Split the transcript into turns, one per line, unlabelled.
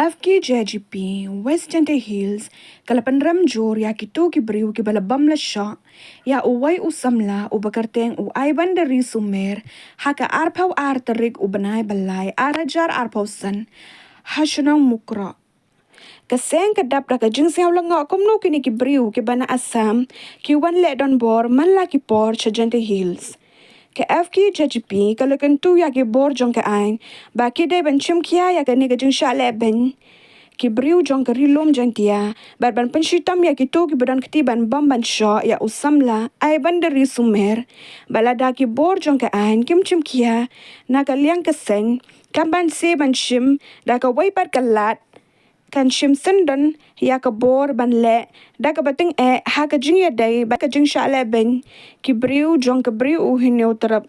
FKJGP West Jaintia Hills kala pynrem jor ya kitu ki briu ki bala bamla shah ya uwai u samla u bakarteng u Aibandari Sumer haka arpau arterik u benai balai arajar arpau san hasunang mukra kaseng kedap raka jing siaw langa komno kini ki briu ki bana asam ki wan le don bor man la ki por cha Jaintia Hills ke FKJGP kalau kentu ya ke bor jong ke ain ba ke dai ban chim kia ya ke ne ke jing sha le ben ki briu jong ke rilom Jaintia bar ban penshitam ya ke to ki badan ketiban bam ban sha ya usamla Aibandari Sumer balada ki bor jong ke ain kim chim kia na ka liang ke sen kan ban se ban chim da ka wai pat kalat kan shim sendon ya ka bor ban le da ka bating ha ka jing ya dai ba ka jing sha le ben ki briu jong ka briu hinyo tarap